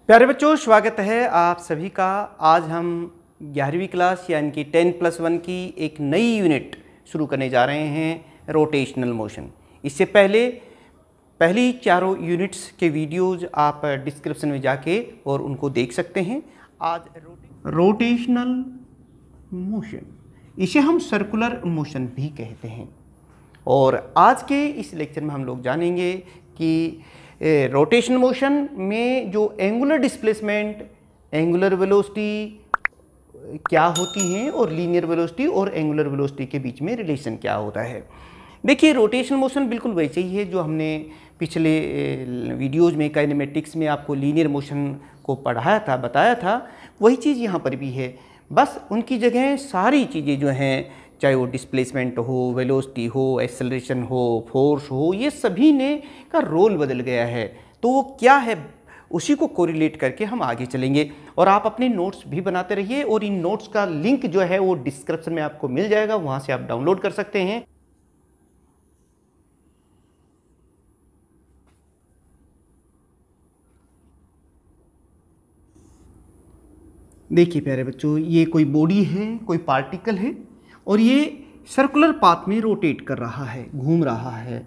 प्यारे बच्चों, स्वागत है आप सभी का। आज हम 11वीं क्लास यानी कि 10+1 की एक नई यूनिट शुरू करने जा रहे हैं, रोटेशनल मोशन। इससे पहले पहली चारों यूनिट्स के वीडियोज़ आप डिस्क्रिप्शन में जाके और उनको देख सकते हैं। आज रोटेशनल मोशन, इसे हम सर्कुलर मोशन भी कहते हैं। और आज के इस लेक्चर में हम लोग जानेंगे कि रोटेशन मोशन में जो एंगुलर डिस्प्लेसमेंट, एंगुलर वेलोसिटी क्या होती हैं और लीनियर वेलोसिटी और एंगुलर वेलोसिटी के बीच में रिलेशन क्या होता है। देखिए, रोटेशन मोशन बिल्कुल वैसे ही है जो हमने पिछले वीडियोज़ में काइनेमेटिक्स में आपको लीनियर मोशन को पढ़ाया था, बताया था। वही चीज़ यहाँ पर भी है, बस उनकी जगह सारी चीज़ें जो हैं, चाहे वो डिस्प्लेसमेंट हो, वेलोसिटी हो, एक्सेलरेशन हो, फोर्स हो, ये सभी ने का रोल बदल गया है। तो वो क्या है, उसी को कोरिलेट करके हम आगे चलेंगे। और आप अपने नोट्स भी बनाते रहिए और इन नोट्स का लिंक जो है वो डिस्क्रिप्शन में आपको मिल जाएगा, वहाँ से आप डाउनलोड कर सकते हैं। देखिए प्यारे बच्चों, ये कोई बॉडी है, कोई पार्टिकल है और ये सर्कुलर पाथ में रोटेट कर रहा है, घूम रहा है।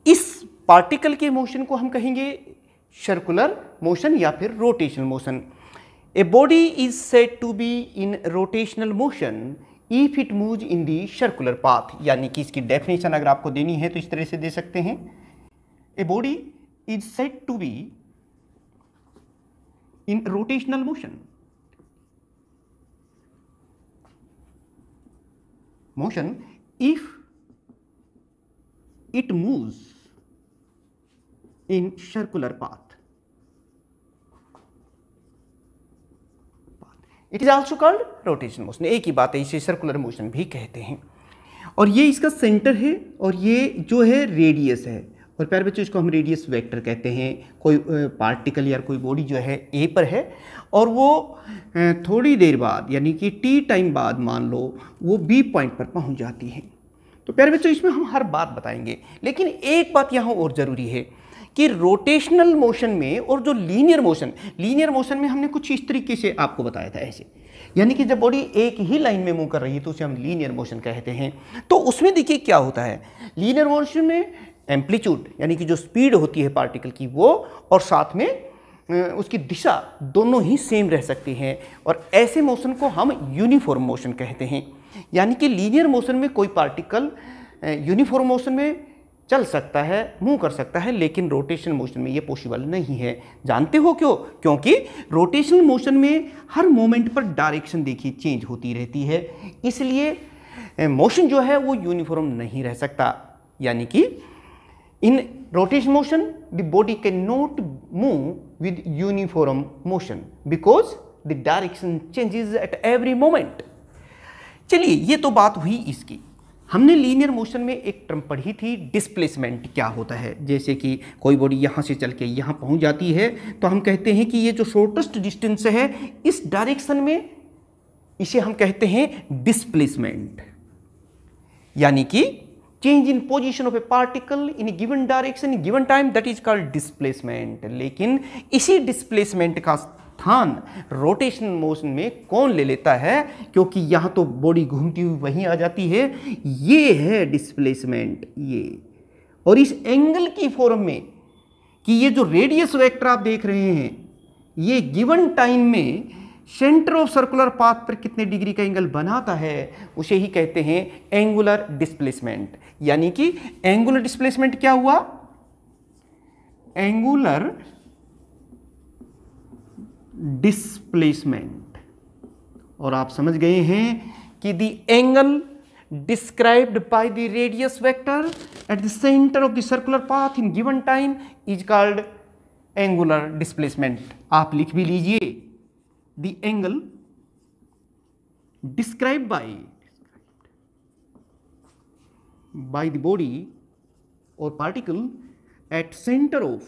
इस पार्टिकल के मोशन को हम कहेंगे सर्कुलर मोशन या फिर rotational motion. A body is said to be in rotational motion if it moves in the circular path. यानी कि इसकी डेफिनेशन अगर आपको देनी है तो इस तरह से दे सकते हैं। A body is said to be in rotational motion if it moves in circular path. It is also called rotation motion। एक ही बात है, इसे सर्कुलर मोशन भी कहते हैं। और ये इसका सेंटर है और ये जो है रेडियस है। और प्यारे बच्चों, इसको हम रेडियस वेक्टर कहते हैं। कोई पार्टिकल या कोई बॉडी जो है ए पर है और वो थोड़ी देर बाद यानी कि टी टाइम बाद मान लो वो बी पॉइंट पर पहुंच जाती है। तो प्यारे बच्चों, इसमें हम हर बात बताएंगे, लेकिन एक बात यहाँ और ज़रूरी है कि रोटेशनल मोशन में और जो लीनियर मोशन में हमने कुछ इस तरीके से आपको बताया था, ऐसे यानी कि जब बॉडी एक ही लाइन में मूव कर रही है तो उसे हम लीनियर मोशन कहते हैं। तो उसमें देखिए क्या होता है, लीनियर मोशन में एम्पलीट्यूड यानी कि जो स्पीड होती है पार्टिकल की वो, और साथ में उसकी दिशा दोनों ही सेम रह सकती हैं। और ऐसे मोशन को हम यूनिफॉर्म मोशन कहते हैं। यानी कि लीनियर मोशन में कोई पार्टिकल यूनिफॉर्म मोशन में चल सकता है, मूव कर सकता है, लेकिन रोटेशन मोशन में ये पॉसिबल नहीं है। जानते हो क्यों? क्योंकि रोटेशनल मोशन में हर मोमेंट पर डायरेक्शन देखिए चेंज होती रहती है, इसलिए मोशन जो है वो यूनिफॉर्म नहीं रह सकता। यानी कि इन rotation motion the body can not move with uniform motion because the direction changes at every moment. चलिए, ये तो बात हुई इसकी। हमने लीनियर मोशन में एक टर्म पढ़ी थी, डिस्प्लेसमेंट क्या होता है। जैसे कि कोई बॉडी यहाँ से चल के यहाँ पहुँच जाती है तो हम कहते हैं कि ये जो शॉर्टेस्ट डिस्टेंस है इस डायरेक्शन में, इसे हम कहते हैं डिस्प्लेसमेंट। यानी कि change in position of A particle in A given direction in given time, that is called displacement. लेकिन इसी डिस्प्लेसमेंट का स्थान रोटेशनल मोशन में कौन ले लेता है, क्योंकि यहां तो बॉडी घूमती हुई वहीं आ जाती है, ये है डिस्प्लेसमेंट ये। और इस एंगल की फॉर्म में कि ये जो रेडियस वेक्टर आप देख रहे हैं ये गिवन टाइम में सेंटर ऑफ सर्कुलर पाथ पर कितने डिग्री का एंगल बनाता है, उसे ही कहते हैं एंगुलर डिस्प्लेसमेंट। यानी कि एंगुलर डिस्प्लेसमेंट क्या हुआ, एंगुलर डिस्प्लेसमेंट। और आप समझ गए हैं कि the angle described by the radius vector at the centre of the circular path in given time is called angular displacement. आप लिख भी लीजिए, the angle described by the body or particle at center of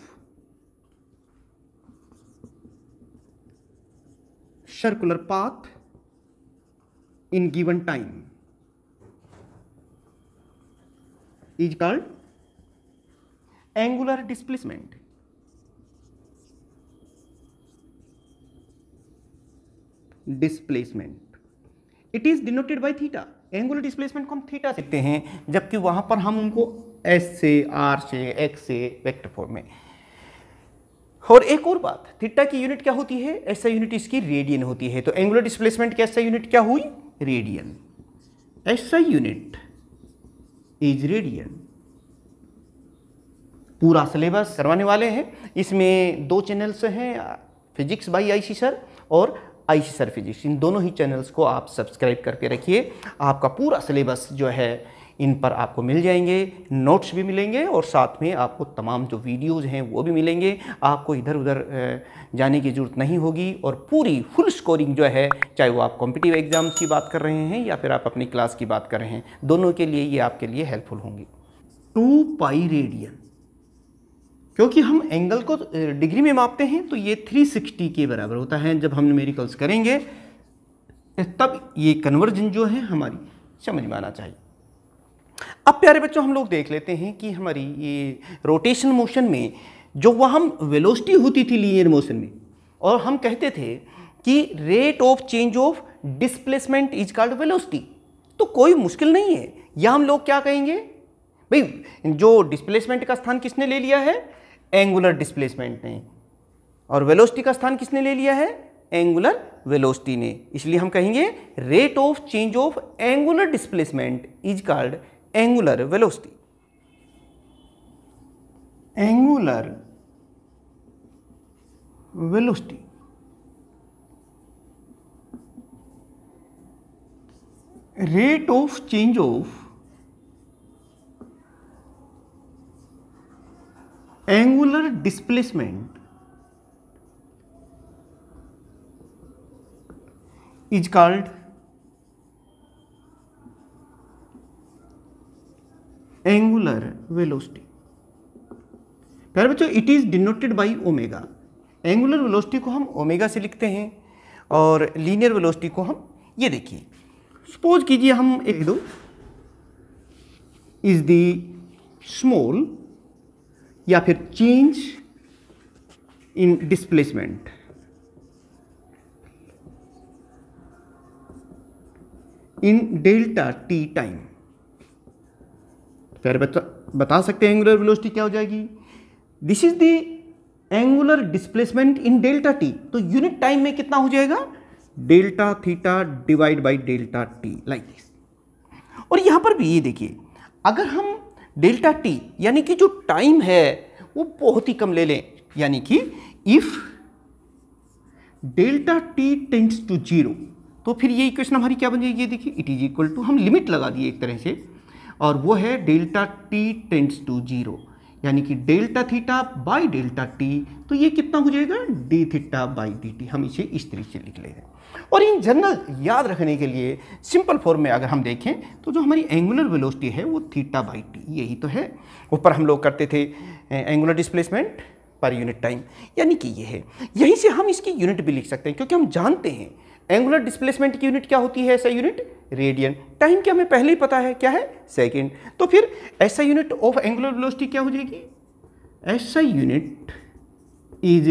circular path in given time is called angular displacement। Displacement, it is denoted by theta. Angular displacement को हम theta से लिखते हैं, जबकि वहां पर हम उनको एस से, आर से, एक्स से वेक्टर फॉर्म में। और एक और बात, थीटा की यूनिट क्या होती है? एसआई यूनिट इसकी रेडियन होती है। तो एंगुलर डिस्प्लेसमेंट की एसआई यूनिट क्या हुई? Radian. SI unit is radian. पूरा सिलेबस करवाने वाले हैं। इसमें 2 चैनल्स हैं, फिजिक्स बाय आईसी सर और आईसी सर फिजिक्स। इन दोनों ही चैनल्स को आप सब्सक्राइब करके रखिए। आपका पूरा सिलेबस जो है इन पर आपको मिल जाएंगे, नोट्स भी मिलेंगे और साथ में आपको तमाम जो वीडियोज़ हैं वो भी मिलेंगे। आपको इधर उधर जाने की ज़रूरत नहीं होगी और पूरी फुल स्कोरिंग जो है, चाहे वो आप कॉम्पिटिटिव एग्जाम्स की बात कर रहे हैं या फिर आप अपनी क्लास की बात कर रहे हैं, दोनों के लिए ये आपके लिए हेल्पफुल होंगी। 2 पाई रेडियन, क्योंकि हम एंगल को डिग्री में मापते हैं तो ये 360 के बराबर होता है। जब हम न्यूमेरिकल्स करेंगे तब ये कन्वर्जन जो है हमारी समझ में आना चाहिए। अब प्यारे बच्चों, हम लोग देख लेते हैं कि हमारी ये रोटेशन मोशन में जो वह हम वेलोसिटी होती थी लीनियर मोशन में, और हम कहते थे कि rate of change of displacement is called velocity. तो कोई मुश्किल नहीं है, या हम लोग क्या कहेंगे भाई, जो डिस्प्लेसमेंट का स्थान किसने ले लिया है? एंगुलर डिस्प्लेसमेंट ने। और वेलोसिटी का स्थान किसने ले लिया है? एंगुलर वेलोसिटी ने। इसलिए हम कहेंगे rate of change of angular displacement is called angular velocity. Angular velocity. Rate of change of angular displacement is called angular velocity. प्यारे बच्चों, it is denoted by omega. Angular velocity को हम omega से लिखते हैं और लीनियर वेलोसिटी को हम, ये देखिए, सपोज कीजिए हम एक दो इज द स्मॉल या फिर change in displacement in delta T time. फिर बता सकते हैं एंगुलर वेलोसिटी क्या हो जाएगी? This is the angular displacement in delta T. तो यूनिट टाइम में कितना हो जाएगा? Delta theta divide by delta T, like this. और यहां पर भी ये देखिए, अगर हम डेल्टा टी यानी कि जो टाइम है वो बहुत ही कम ले लें, यानी कि if delta T tends to 0, तो फिर ये इक्वेशन हमारी क्या बन जाएगी? ये देखिए, इट इज इक्वल टू, हम लिमिट लगा दिए एक तरह से, और वो है डेल्टा टी टेंड्स टू 0, यानी कि delta theta by delta T. तो ये कितना हो जाएगा? D theta by D T. हम इसे इस तरीके से लिख लेंगे। और इन जनरल याद रखने के लिए सिंपल फॉर्म में अगर हम देखें तो जो हमारी एंगुलर वेलोसिटी है वो थीटा बाई टी, यही तो है। ऊपर हम लोग करते थे angular displacement per unit time, यानी कि ये है। यहीं से हम इसकी यूनिट भी लिख सकते हैं, क्योंकि हम जानते हैं एंगुलर डिस्प्लेसमेंट की यूनिट क्या होती है? ऐसा यूनिट रेडियन। टाइम क्या हमें पहले ही पता है, क्या है? सेकेंड। तो फिर ऐसा यूनिट ऑफ एंगुलर वेलोसिटी क्या हो जाएगी? ऐसा यूनिट इज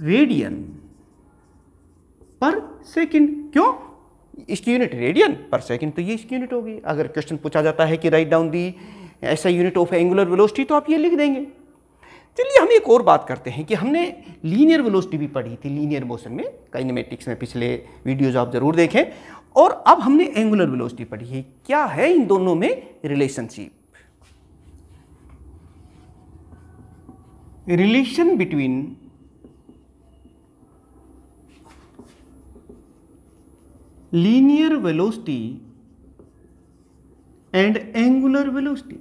रेडियन पर सेकेंड। क्यों? इसकी यूनिट रेडियन पर सेकेंड, तो ये इसकी यूनिट होगी। अगर क्वेश्चन पूछा जाता है कि राइट डाउन दी ऐसा यूनिट ऑफ एंगुलर वेलोसिटी, तो आप ये लिख देंगे। चलिए हम एक और बात करते हैं कि हमने लीनियर वेलोसिटी भी पढ़ी थी लीनियर मोशन में, काइनेमेटिक्स में, पिछले वीडियोज आप जरूर देखें। और अब हमने एंगुलर वेलोसिटी पढ़ी है। क्या है इन दोनों में relationship? Relation between linear velocity and angular velocity।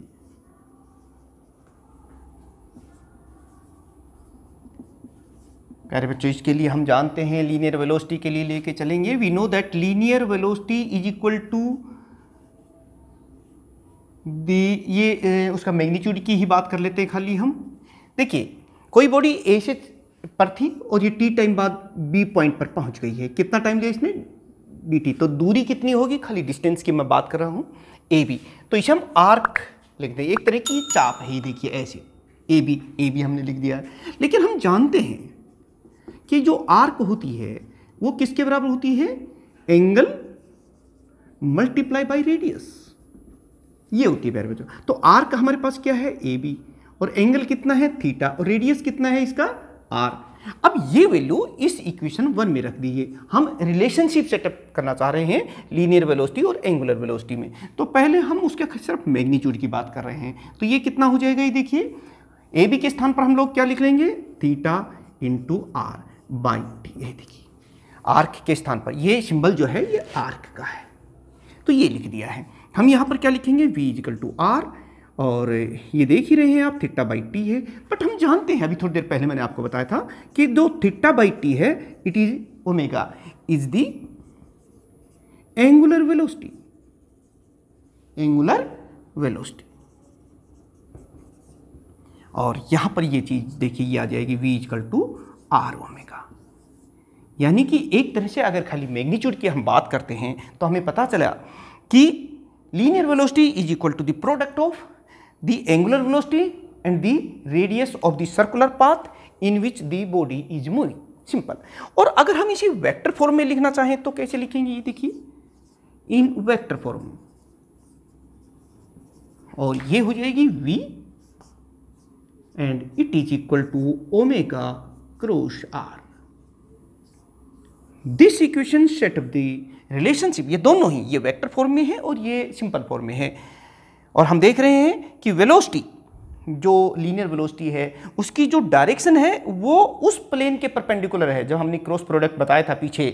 प्यारे बच्चों, इसके लिए हम जानते हैं, लीनियर वेलोसिटी के लिए लेके चलेंगे। We know that linear velocity is equal to ये उसका मैग्नीट्यूड की ही बात कर लेते हैं खाली हम। देखिए, कोई बॉडी ए से पर थी और ये टी टाइम बाद बी पॉइंट पर पहुंच गई है। कितना टाइम लिया इसने? dt। तो दूरी कितनी होगी? खाली डिस्टेंस की मैं बात कर रहा हूं, ए बी। तो इसे हम आर्क लिख दें, एक तरह की चाप है ये, देखिए ऐसे ए बी हमने लिख दिया। लेकिन हम जानते हैं कि जो आर्क होती है वो किसके बराबर होती है? एंगल मल्टीप्लाई बाई रेडियस, ये होती है प्यारे बच्चों। तो आर्क हमारे पास क्या है? ए बी, और एंगल कितना है? थीटा, और रेडियस कितना है इसका? आर। अब ये वैल्यू इस इक्वेशन 1 में रख दीजिए। हम रिलेशनशिप सेटअप करना चाह रहे हैं लीनियर वेलोसिटी और एंगुलर वेलोसिटी में। तो पहले हम उसके सिर्फ मैग्नीट्यूड की बात कर रहे हैं। तो ये कितना हो जाएगा? ये देखिए, ए बी के स्थान पर हम लोग क्या लिख लेंगे? Theta into R by T. ये देखिए, आर्क के स्थान पर ये सिंबल जो है ये आर्क का है, तो ये लिख दिया है। हम यहाँ पर क्या लिखेंगे? v इक्वल टू आर, और ये देख ही रहे हैं आप थीटा बाई टी है। बट हम जानते हैं, अभी थोड़ी देर पहले मैंने आपको बताया था कि जो थीटा बाई टी है it is omega is the angular velocity, angular velocity. और यहां पर ये चीज देखिए, ये आ जाएगी v equal to R omega. यानी कि एक तरह से अगर खाली मैग्नीट्यूड की हम बात करते हैं तो हमें पता चला कि linear velocity is equal to the product of the angular velocity and the radius of the circular path in which the body is moving. Simple. और अगर हम इसे वेक्टर फॉर्म में लिखना चाहें तो कैसे लिखेंगे? ये देखिए, इन वेक्टर फॉर्म, और ये हो जाएगी v and it is equal to omega cross R. This equation set up the relationship, ये दोनों ही, ये वेक्टर फॉर्म में है और ये सिंपल फॉर्म में है। और हम देख रहे हैं कि वेलोसिटी, जो लीनियर वेलोसिटी है, उसकी जो डायरेक्शन है वो उस प्लेन के परपेंडिकुलर है। जब हमने क्रॉस प्रोडक्ट बताया था पीछे,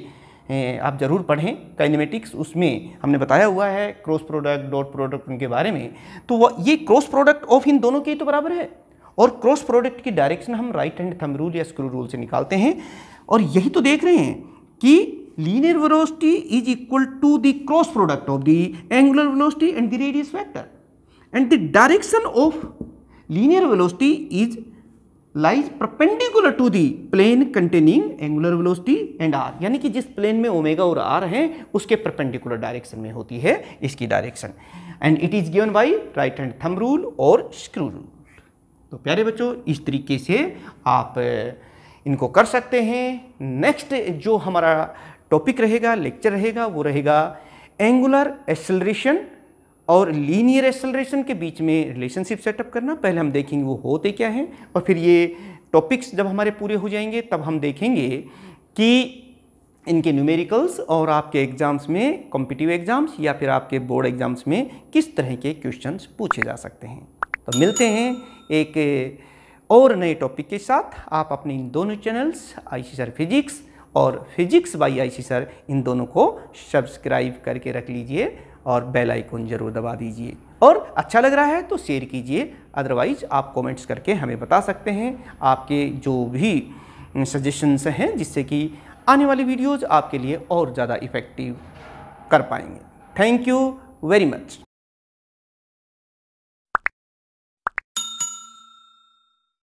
आप जरूर पढ़ें काइनेमेटिक्स, उसमें हमने बताया हुआ है क्रॉस प्रोडक्ट, डॉट प्रोडक्ट, उनके बारे में। तो वो ये क्रॉस प्रोडक्ट ऑफ इन दोनों के तो बराबर है, और क्रॉस प्रोडक्ट की डायरेक्शन हम राइट हैंड थंब रूल या स्क्रू रूल से निकालते हैं। और यही तो देख रहे हैं कि linear velocity is equal to the cross product of the angular velocity and the radius vector, and the direction of linear velocity is lies perpendicular to the plane containing angular velocity and R. यानी कि जिस plane में omega और are हैं उसके perpendicular direction में होती है इसकी direction, and it is given by right hand thumb rule और स्क्रू रूल। तो प्यारे बच्चों, इस तरीके से आप इनको कर सकते हैं। नेक्स्ट जो हमारा टॉपिक रहेगा, लेक्चर रहेगा, वो रहेगा एंगुलर एक्सेलरेशन और लीनियर एक्सेलरेशन के बीच में रिलेशनशिप सेटअप करना। पहले हम देखेंगे वो होते क्या हैं, और फिर ये टॉपिक्स जब हमारे पूरे हो जाएंगे तब हम देखेंगे कि इनके न्यूमेरिकल्स और आपके एग्जाम्स में, कॉम्पिटिटिव एग्जाम्स या फिर आपके बोर्ड एग्जाम्स में किस तरह के क्वेश्चंस पूछे जा सकते हैं। तो मिलते हैं एक और नए टॉपिक के साथ। आप अपने इन दोनों चैनल्स आईसी सर फिजिक्स और फिजिक्स बाय आईसी सर, इन दोनों को सब्सक्राइब करके रख लीजिए और बेल आइकन जरूर दबा दीजिए। और अच्छा लग रहा है तो शेयर कीजिए, अदरवाइज आप कमेंट्स करके हमें बता सकते हैं आपके जो भी सजेशंस हैं, जिससे कि आने वाली वीडियोज़ आपके लिए और ज़्यादा इफ़ेक्टिव कर पाएंगे। Thank you very much.